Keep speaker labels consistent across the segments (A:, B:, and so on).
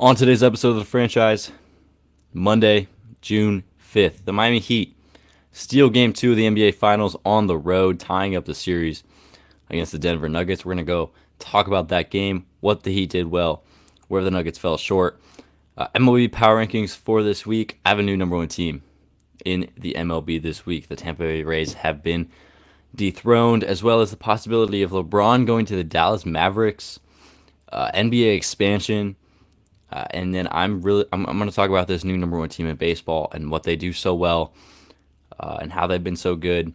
A: On today's episode of the franchise, Monday, June 5th, the Miami Heat steal Game 2 of the NBA Finals on the road, tying up the series against the Denver Nuggets. We're going to go talk about that game, what the Heat did well, where the Nuggets fell short. MLB Power Rankings for this week. I have a new number one team in the MLB this week. The Tampa Bay Rays have been dethroned, as well as the possibility of LeBron going to the Dallas Mavericks, NBA expansion. And then I'm going to talk about this new number one team in baseball and what they do so well, and how they've been so good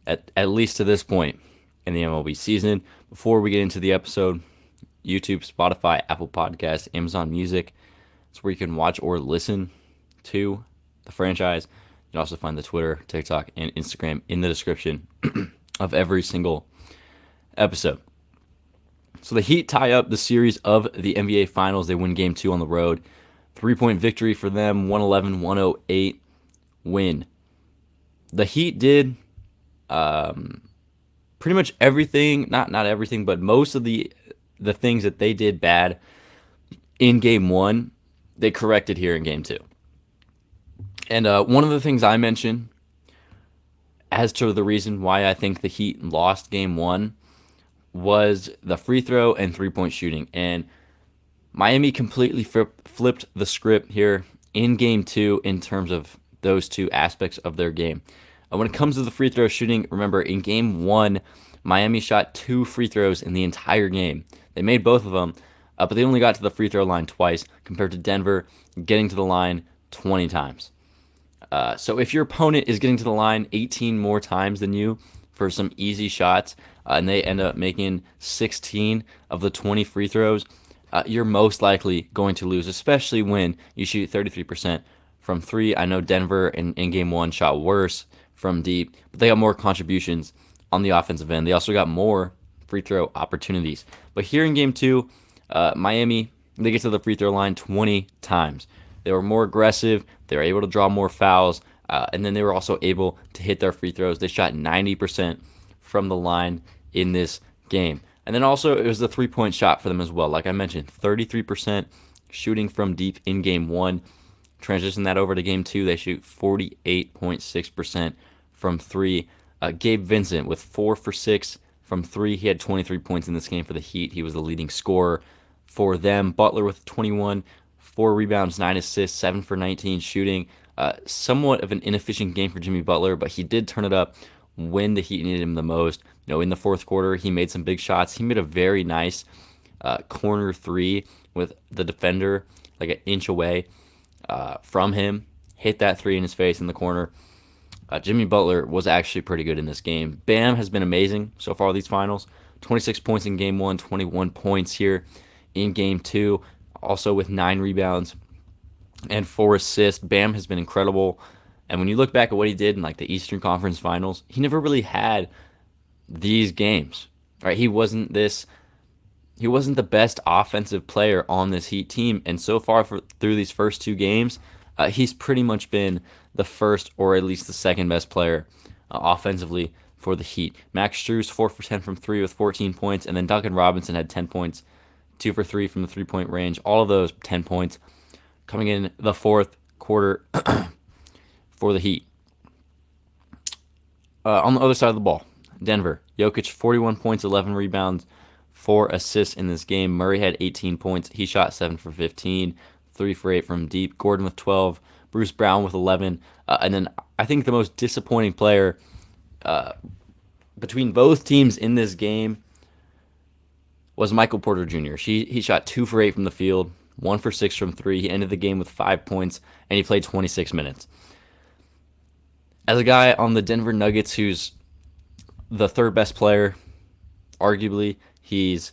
A: at least to this point in the MLB season. Before we get into the episode, YouTube, Spotify, Apple Podcasts, Amazon Music, it's where you can watch or listen to the franchise. You can also find the Twitter, TikTok, and Instagram in the description of every single episode. So the Heat tie up the series of the NBA Finals. They win Game 2 on the road. 3-point victory for them, 111-108 win. The Heat did pretty much everything, not everything, but most of the things that they did bad in Game 1, they corrected here in Game 2. And one of the things I mentioned as to the reason why I think the Heat lost Game 1 was the free throw and three-point shooting. And Miami completely flipped the script here in Game 2 in terms of those two aspects of their game. When it comes to the free throw shooting, remember, in Game 1, Miami shot 2 free throws in the entire game. They made both of them, but they only got to the free throw line twice, compared to Denver getting to the line 20 times. So if your opponent is getting to the line 18 more times than you for some easy shots, and they end up making 16 of the 20 free throws, you're most likely going to lose, especially when you shoot 33% from 3. I know Denver in Game 1 shot worse from deep, but they got more contributions on the offensive end. They also got more free throw opportunities. But here in Game 2, Miami, they get to the free throw line 20 times. They were more aggressive. They were able to draw more fouls, and then they were also able to hit their free throws. They shot 90% from the line in this game. And then also it was the three-point shot for them as well. Like I mentioned, 33% shooting from deep in Game 1. Transition that over to Game 2, they shoot 48.6% from 3. Gabe Vincent with 4 for 6 from 3. He had 23 points in this game for the Heat. He was the leading scorer for them. Butler with 21, 4 rebounds, 9 assists, 7 for 19 shooting. Somewhat of an inefficient game for Jimmy Butler, but he did turn it up when the Heat needed him the most. In the fourth quarter, he made some big shots. He made a very nice corner 3 with the defender like an inch away from him. Hit that 3 in his face in the corner. Jimmy Butler was actually pretty good in this game. Bam has been amazing so far these finals. 26 points in Game 1, 21 points here in Game 2, also with 9 rebounds and 4 assists. Bam has been incredible. And when you look back at what he did in like the Eastern Conference Finals, he never really had these games, right? He wasn't the best offensive player on this Heat team, and so far through these first 2 games, he's pretty much been the first or at least the second best player offensively for the Heat. Max Strus 4 for 10 from 3 with 14 points, and then Duncan Robinson had 10 points, 2 for 3 from the 3-point range. All of those 10 points coming in the fourth quarter for the Heat. On the other side of the ball, Denver, Jokic 41 points, 11 rebounds, 4 assists in this game. Murray had 18 points. He shot 7 for 15, 3 for 8 from deep. Gordon with 12, Bruce Brown with 11. And then I think the most disappointing player between both teams in this game was Michael Porter Jr. He shot 2 for 8 from the field, 1 for 6 from 3. He ended the game with 5 points, and he played 26 minutes. As a guy on the Denver Nuggets who's the third best player, arguably, he's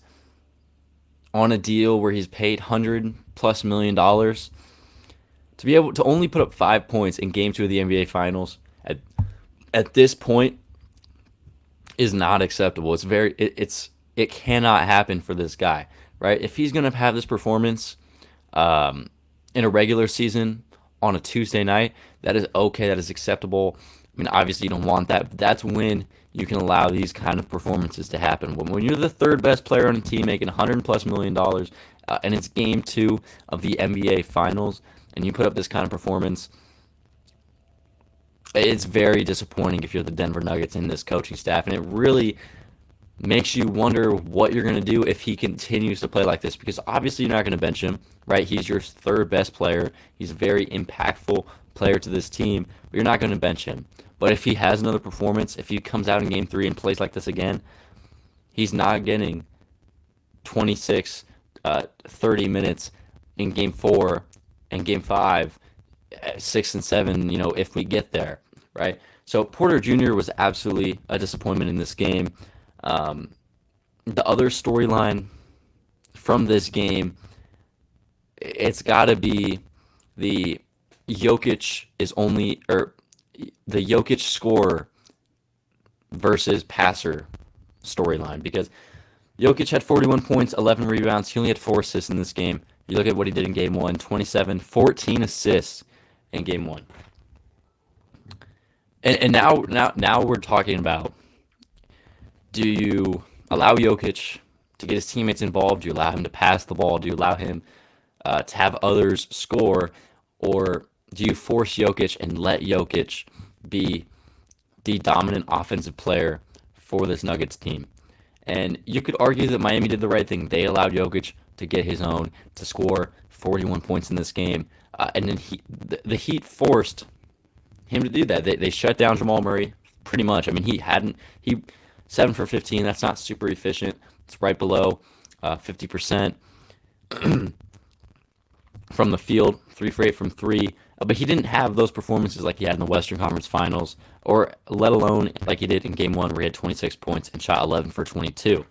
A: on a deal where he's paid $100+ million. To be able to only put up 5 points in Game 2 of the NBA Finals at this point is not acceptable. It cannot happen for this guy, right? If he's going to have this performance in a regular season on a Tuesday night, that is okay. That is acceptable. I mean, obviously you don't want that, but that's when you can allow these kind of performances to happen. When you're the third best player on a team making $100+ million, and it's game 2 of the NBA Finals, and you put up this kind of performance. It's very disappointing if you're the Denver Nuggets and this coaching staff, and it really makes you wonder what you're going to do if he continues to play like this, because obviously you're not going to bench him, right? He's your third best player. He's a very impactful player to this team, but you're not going to bench him. But if he has another performance, if he comes out in game 3 and plays like this again, he's not getting 26, 30 minutes in game 4 and game 5, 6 and 7, if we get there, right? So Porter Jr. was absolutely a disappointment in this game. The other storyline from this game, it's got to be the the Jokic scorer versus passer storyline, because Jokic had 41 points, 11 rebounds. He only had 4 assists in this game. You look at what he did in game 1, 27, 14 assists in game 1. And now we're talking about, do you allow Jokic to get his teammates involved? Do you allow him to pass the ball? Do you allow him to have others score? Or do you force Jokic and let Jokic be the dominant offensive player for this Nuggets team? And you could argue that Miami did the right thing. They allowed Jokic to get his own, to score 41 points in this game. And then the Heat forced him to do that. They shut down Jamal Murray pretty much. I mean, he 7 for 15. That's not super efficient. It's right below 50% from the field, 3 for 8 from 3. But he didn't have those performances like he had in the Western Conference Finals, or let alone like he did in Game 1 where he had 26 points and shot 11 for 22.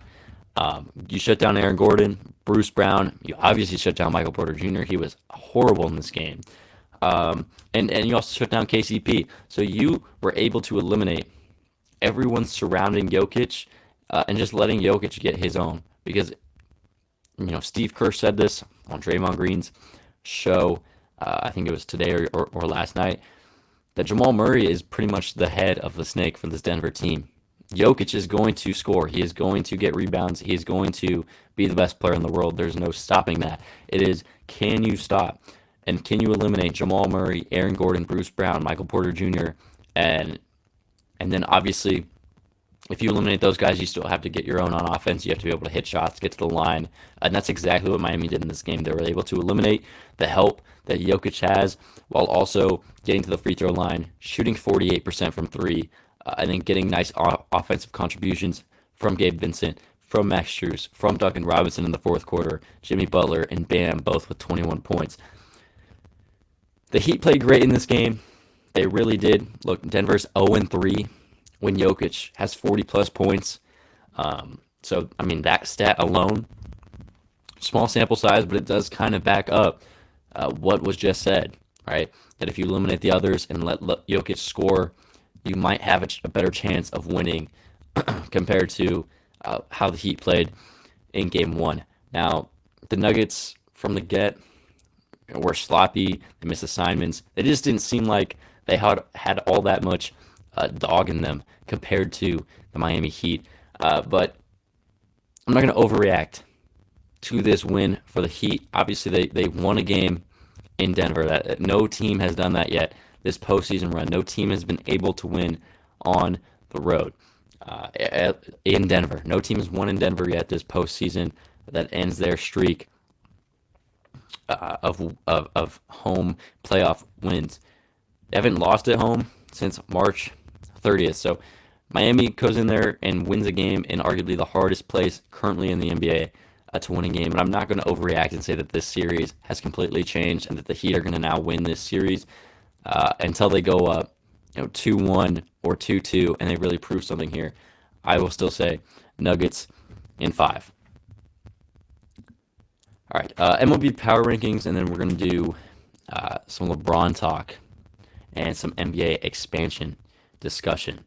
A: You shut down Aaron Gordon, Bruce Brown. You obviously shut down Michael Porter Jr. He was horrible in this game. And you also shut down KCP. So you were able to eliminate everyone surrounding Jokic and just letting Jokic get his own. Because, Steve Kerr said this on Draymond Green's show, I think it was today or last night, that Jamal Murray is pretty much the head of the snake for this Denver team. Jokic is going to score. He is going to get rebounds. He is going to be the best player in the world. There's no stopping that. It is, can you stop? And can you eliminate Jamal Murray, Aaron Gordon, Bruce Brown, Michael Porter Jr., and then obviously, if you eliminate those guys, you still have to get your own on offense. You have to be able to hit shots, get to the line. And that's exactly what Miami did in this game. They were able to eliminate the help that Jokic has while also getting to the free throw line, shooting 48% from 3, and then getting nice offensive contributions from Gabe Vincent, from Max Strus, from Duncan Robinson in the fourth quarter, Jimmy Butler, and Bam, both with 21 points. The Heat played great in this game. They really did. Look, Denver's 0-3 when Jokic has 40-plus points. So, I mean, that stat alone, small sample size, but it does kind of back up what was just said, right? That if you eliminate the others and let Jokic score, you might have a better chance of winning compared to how the Heat played in Game 1. Now, the Nuggets from the get were sloppy. They missed assignments. It just didn't seem like they had all that much dog in them compared to the Miami Heat. But I'm not going to overreact to this win for the Heat. Obviously, they won a game in Denver. That no team has done that yet this postseason run. No team has been able to win on the road in Denver. No team has won in Denver yet this postseason. That ends their streak of home playoff wins. They haven't lost at home since March 30th. So Miami goes in there and wins a game in arguably the hardest place currently in the NBA to win a game. And I'm not going to overreact and say that this series has completely changed and that the Heat are going to now win this series until they go up 2-1 or 2-2 and they really prove something here. I will still say Nuggets in 5. All right, MLB Power Rankings, and then we're going to do some LeBron talk and some NBA expansion discussion.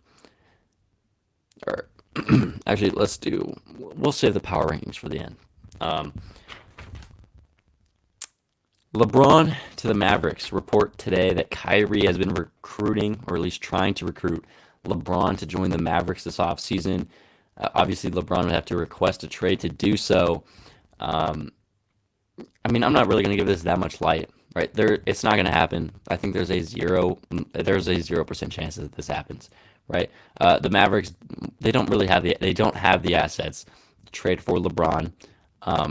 A: Or actually, we'll save the Power Rankings for the end. LeBron to the Mavericks report today that Kyrie has been recruiting, or at least trying to recruit, LeBron to join the Mavericks this offseason. Obviously, LeBron would have to request a trade to do so. I mean, I'm not really going to give this that much light, right? It's not going to happen. I think there's a 0% chance that this happens, right? The Mavericks, they don't have the assets to trade for LeBron.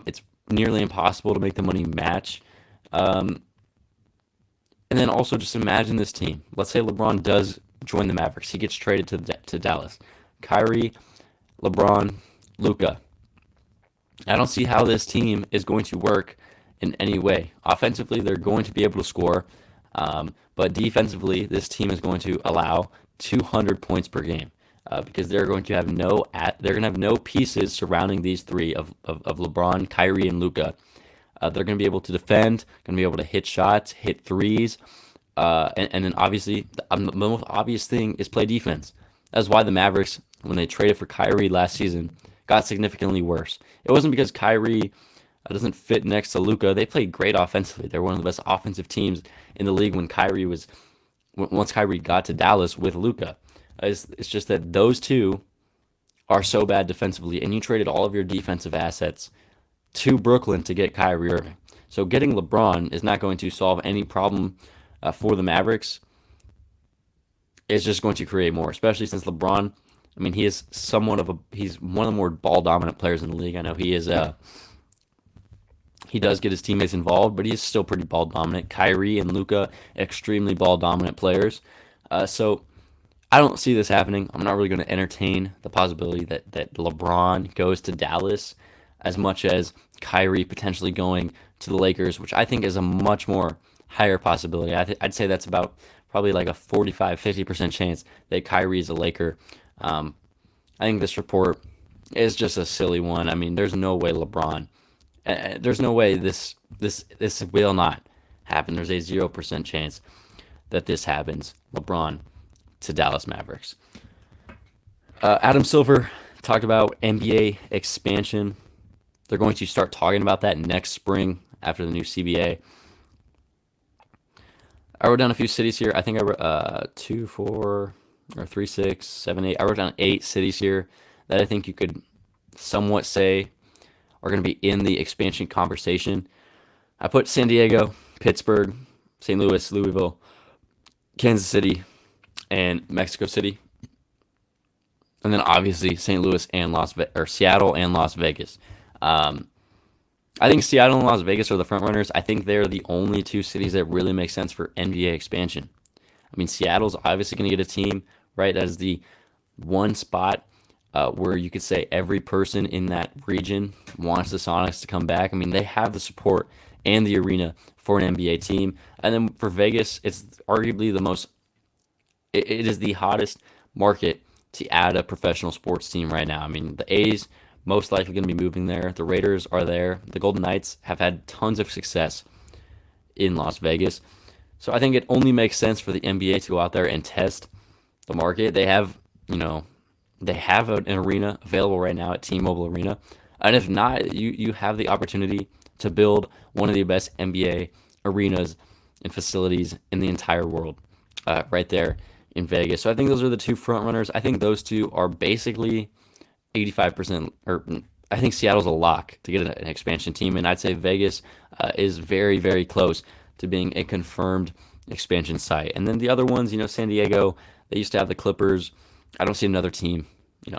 A: It's nearly impossible to make the money match. Um, and then also just imagine this team. Let's say LeBron does join the Mavericks. He gets traded to Dallas. Kyrie, LeBron, Luca. I don't see how this team is going to work in any way. Offensively, they're going to be able to score, but defensively, this team is going to allow 200 points per game because they're going to have no pieces surrounding these three of LeBron, Kyrie, and Luca. They're going to be able to defend, going to be able to hit shots, hit threes, and then obviously the most obvious thing is play defense. That's why the Mavericks, when they traded for Kyrie last season, got significantly worse. It wasn't because Kyrie doesn't fit next to Luca. They played great offensively. They're one of the best offensive teams in the league once Kyrie got to Dallas with Luca. It's just that those two are so bad defensively, and you traded all of your defensive assets to Brooklyn to get Kyrie Irving. So getting LeBron is not going to solve any problem for the Mavericks. It's just going to create more, especially since LeBron. I mean, he's one of the more ball dominant players in the league. I know he is. He does get his teammates involved, but he's still pretty ball dominant. Kyrie and Luca, extremely ball dominant players. So I don't see this happening. I'm not really going to entertain the possibility that LeBron goes to Dallas as much as Kyrie potentially going to the Lakers, which I think is a much more higher possibility. I'd say that's about probably like a 45-50% chance that Kyrie is a Laker. I think this report is just a silly one. I mean, there's no way LeBron. There's no way this will not happen. There's a 0% chance that this happens. LeBron to Dallas Mavericks. Adam Silver talked about NBA expansion. They're going to start talking about that next spring after the new CBA. I wrote down a few cities here. I think I wrote 2, 4, or 3, 6, 7, 8. I wrote down 8 cities here that I think you could somewhat say are going to be in the expansion conversation. I put San Diego, Pittsburgh, St. Louis, Louisville, Kansas City, and Mexico City. And then obviously St. Louis and Seattle and Las Vegas. I think Seattle and Las Vegas are the front runners. I think they're the only 2 cities that really make sense for NBA expansion. I mean, Seattle's obviously going to get a team, right? That is the one spot where you could say every person in that region wants the Sonics to come back. I mean, they have the support and the arena for an NBA team. And then for Vegas, it's arguably it is the hottest market to add a professional sports team right now. I mean, the A's most likely going to be moving there. The Raiders are there. The Golden Knights have had tons of success in Las Vegas. So I think it only makes sense for the NBA to go out there and test the market. They have an arena available right now at T-Mobile Arena. And if not, you have the opportunity to build one of the best NBA arenas and facilities in the entire world right there in Vegas. So I think those are the 2 front runners. I think those 2 are basically 85%, or I think Seattle's a lock to get an expansion team, and I'd say Vegas is very, very close to being a confirmed expansion site. And then the other ones, San Diego, they used to have the Clippers. I don't see another team,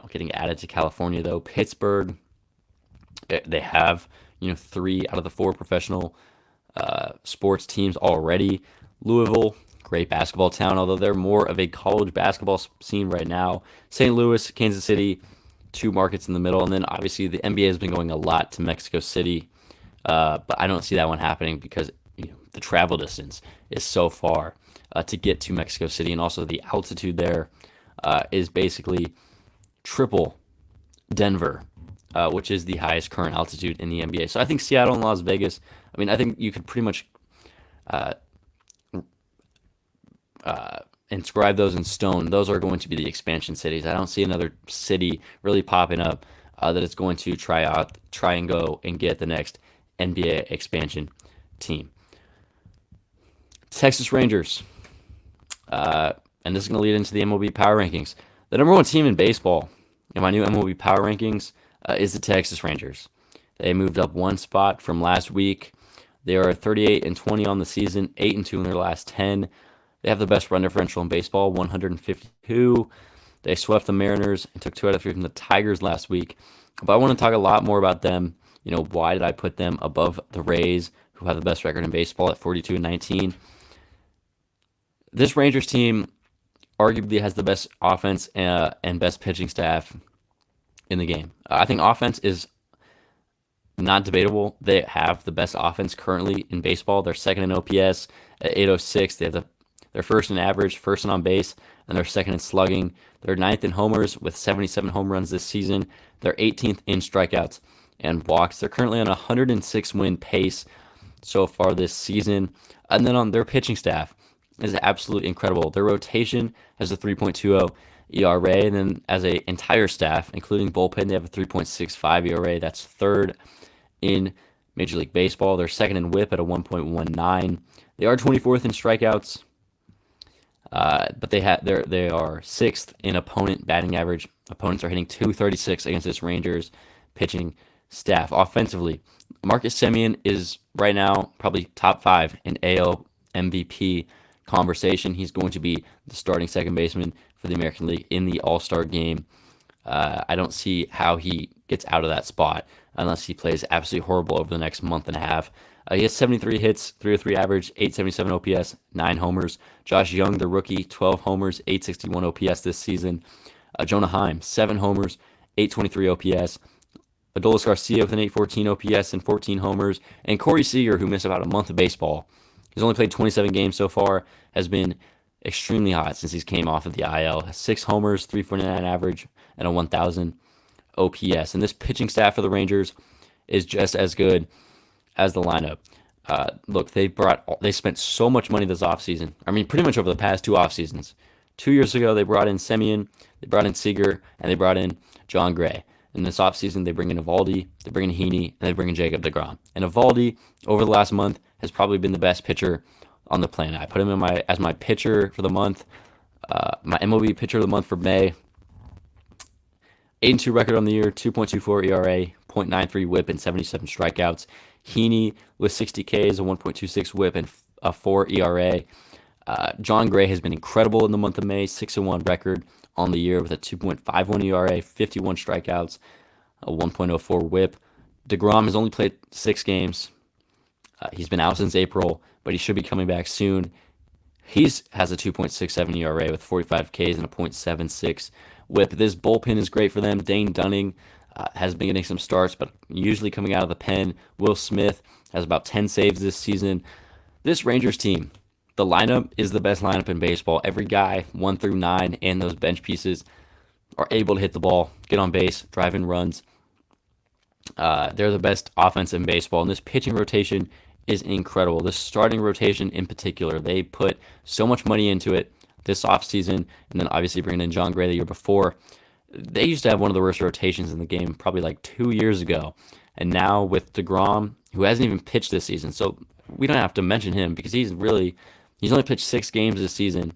A: getting added to California though. Pittsburgh, they have, 3 out of the 4 professional sports teams already. Louisville, great basketball town, although they're more of a college basketball scene right now. St. Louis, Kansas City, 2 markets in the middle, and then obviously the NBA has been going a lot to Mexico City, but I don't see that one happening because the travel distance is so far to get to Mexico City, and also the altitude there is basically triple Denver, which is the highest current altitude in the NBA. So I think Seattle and Las Vegas. I mean, I think you could pretty much inscribe those in stone. Those are going to be the expansion cities. I don't see another city really popping up that is going to try and go and get the next NBA expansion team. Texas Rangers, and this is going to lead into the MLB Power Rankings. The number 1 team in baseball in my new MLB Power Rankings is the Texas Rangers. They moved up 1 spot from last week. They are 38-20 on the season, 8-2 in their last 10. They have the best run differential in baseball, 152. They swept the Mariners and took 2 out of 3 from the Tigers last week. But I want to talk a lot more about them. Why did I put them above the Rays, who have the best record in baseball at 42-19? This Rangers team arguably has the best offense and best pitching staff in the game. I think offense is not debatable. They have the best offense currently in baseball. They're second in OPS at 806. They're first in average, first in on base, and they're second in slugging. They're ninth in homers with 77 home runs this season. They're 18th in strikeouts and walks. They're currently on a 106 win pace so far this season. And then on their pitching staff is absolutely incredible. Their rotation has a 3.20 ERA, and then as an entire staff, including bullpen, they have a 3.65 ERA. That's third in Major League Baseball. They're second in WHIP at a 1.19. They are 24th in strikeouts, but they are sixth in opponent batting average. Opponents are hitting 236 against this Rangers pitching staff. Offensively, Marcus Semien is right now probably top 5 in AL MVP conversation. He's going to be the starting second baseman for the American League in the All-Star game. I don't see how he gets out of that spot unless he plays absolutely horrible over the next month and a half. He has 73 hits, 303 average, 877 OPS, 9 homers. Josh Young, the rookie, 12 homers, 861 OPS this season. Jonah Heim, 7 homers, 823 OPS. Adolis Garcia with an 814 OPS and 14 homers. And Corey Seager, who missed about a month of baseball, he's only played 27 games so far, has been extremely hot since he's came off of the IL. 6 homers, 349 average, and a 1,000 OPS. And this pitching staff for the Rangers is just as good as the lineup. Look, they spent so much money this offseason. I mean, pretty much over the past 2 offseasons. 2 years ago, they brought in Semien, they brought in Seager, and they brought in John Gray. In this offseason, they bring in Eovaldi, they bring in Heaney, and they bring in Jacob deGrom. And Eovaldi, over the last month, has probably been the best pitcher on the planet. I put him as my pitcher for the month, my MLB pitcher of the month for May. 8-2 record on the year, 2.24 ERA, 0.93 WHIP, and 77 strikeouts. Heaney with 60 Ks, a 1.26 WHIP, and a 4 ERA. John Gray has been incredible in the month of May, 6-1 record on the year with a 2.51 ERA, 51 strikeouts, a 1.04 WHIP. deGrom has only played 6 games. He's been out since April, but he should be coming back soon. He has a 2.67 ERA with 45 Ks and a .76 WHIP. This bullpen is great for them. Dane Dunning has been getting some starts, but usually coming out of the pen. Will Smith has about 10 saves this season. This Rangers team, the lineup is the best lineup in baseball. Every guy, 1 through 9, and those bench pieces are able to hit the ball, get on base, drive in runs. They're the best offense in baseball, and this pitching rotation is incredible. This starting rotation in particular, they put so much money into it this offseason, and then obviously bringing in John Gray the year before. They used to have one of the worst rotations in the game probably like 2 years ago, and now with deGrom, who hasn't even pitched this season, so we don't have to mention him because he's only pitched 6 games this season.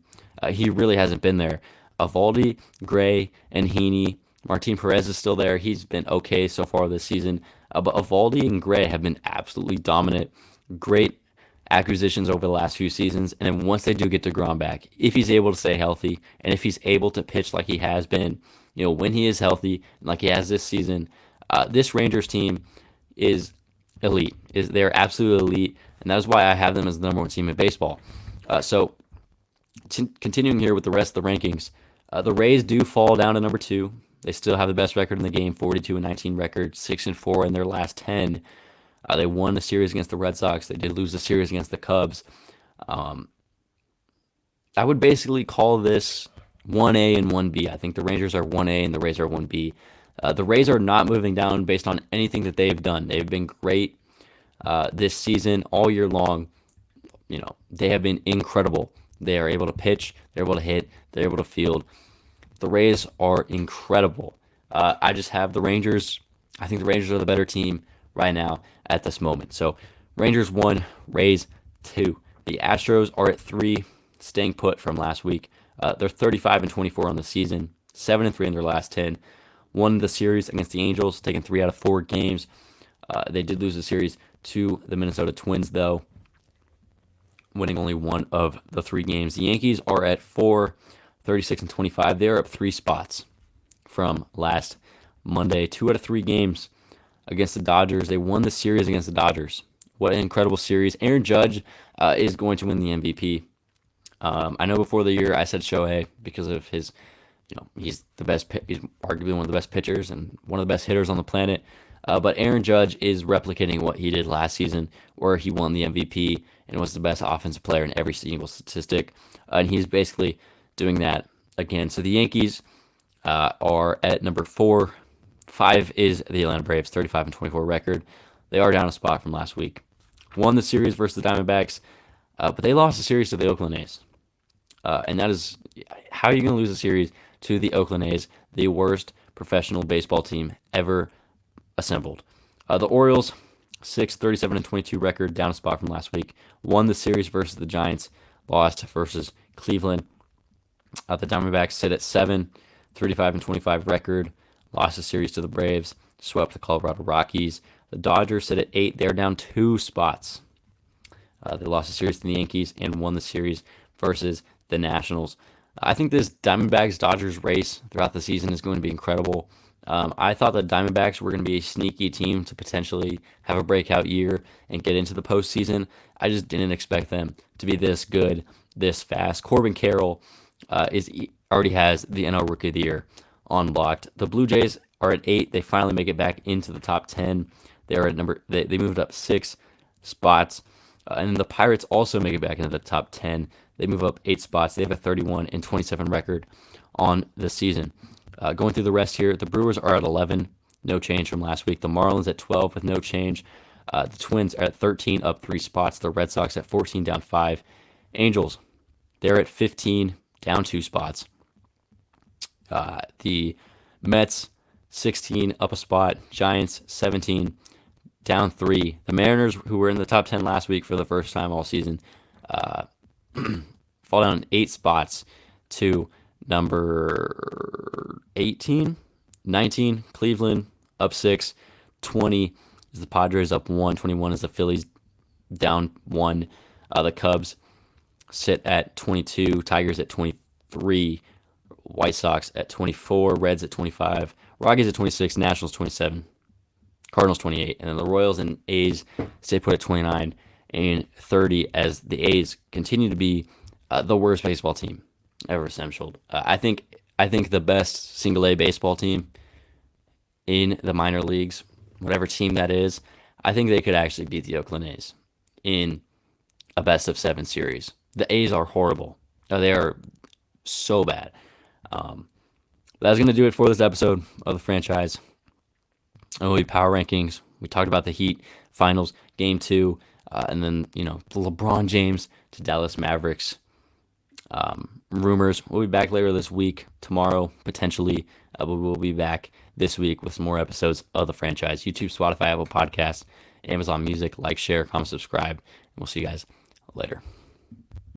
A: He really hasn't been there. Eovaldi, Gray, and Heaney. Martin Perez is still there. He's been okay so far this season. But Eovaldi and Gray have been absolutely dominant. Great acquisitions over the last few seasons. And then once they do get deGrom back, if he's able to stay healthy and if he's able to pitch like he has been, when he is healthy, like he has this season, this Rangers team is elite. They're absolutely elite. And that is why I have them as the number 1 team in baseball. Continuing here with the rest of the rankings, the Rays do fall down to number 2. They still have the best record in the game, 42-19 record, 6-4 in their last 10. They won the series against the Red Sox. They did lose the series against the Cubs. I would basically call this 1A and 1B. I think the Rangers are 1A and the Rays are 1B. The Rays are not moving down based on anything that they've done. They've been great this season all year long. They have been incredible. They are able to pitch. They're able to hit. They're able to field. The Rays are incredible. I just have the Rangers. I think the Rangers are the better team right now at this moment. So Rangers 1, Rays 2. The Astros are at 3, staying put from last week. They're 35-24 on the season, 7-3 in their last 10. Won the series against the Angels, taking 3 out of 4 games. They did lose the series to the Minnesota Twins, though, winning only one of the 3 games. The Yankees are at 4, 36 and 25. They're up 3 spots from last Monday. 2 out of 3 games against the Dodgers. They won the series against the Dodgers. What an incredible series. Aaron Judge is going to win the MVP. I know before the year I said Shohei because of his, he's the best. He's arguably one of the best pitchers and one of the best hitters on the planet. But Aaron Judge is replicating what he did last season, where he won the MVP and was the best offensive player in every single statistic. And he's basically doing that again. So the Yankees are at number 4. 5 is the Atlanta Braves, 35 and 24 record. They are down a spot from last week. Won the series versus the Diamondbacks, but they lost the series to the Oakland A's. And that is, how are you going to lose a series to the Oakland A's, the worst professional baseball team ever assembled? The Orioles, 6, 37 and 22 record, down a spot from last week. Won the series versus the Giants, lost versus Cleveland. The Diamondbacks sit at 7, 35 and 25 record, lost the series to the Braves, swept the Colorado Rockies. The Dodgers sit at 8, they're down 2 spots. They lost the series to the Yankees and won the series versus the Nationals. I think this Diamondbacks-Dodgers race throughout the season is going to be incredible. I thought the Diamondbacks were going to be a sneaky team to potentially have a breakout year and get into the postseason. I just didn't expect them to be this good, this fast. Corbin Carroll already has the NL Rookie of the Year unlocked. The Blue Jays are at 8. They finally make it back into the top 10. They're at they moved up 6 spots. And the Pirates also make it back into the top 10. They move up 8 spots. They have a 31 and 27 record on the season. Going through the rest here, the Brewers are at 11, no change from last week. The Marlins at 12 with no change. The Twins are at 13, up 3 spots. The Red Sox at 14, down 5. Angels, they're at 15, down 2 spots. The Mets, 16, up a spot. Giants, 17, down 3. The Mariners, who were in the top 10 last week for the first time all season, fall down 8 spots to number 18. 19, Cleveland, up 6. 20 is the Padres, up 1. 21 is the Phillies, down 1. The Cubs sit at 22. Tigers at 23. White Sox at 24. Reds at 25. Rockies at 26. Nationals 27. Cardinals 28. And then the Royals and A's stay put at 29 and 30 as the A's continue to be the worst baseball team ever assembled. I think the best single A baseball team in the minor leagues, whatever team that is, I think they could actually beat the Oakland A's in a best of 7 series. The A's are horrible. They are so bad. That's going to do it for this episode of the franchise. MLB Power Rankings. We talked about the Heat finals, Game 2, and then, the LeBron James to Dallas Mavericks rumors. We'll be back later this week, tomorrow, potentially. But we'll be back this week with some more episodes of the franchise. YouTube, Spotify, Apple Podcasts, Amazon Music. Like, share, comment, subscribe. And we'll see you guys later.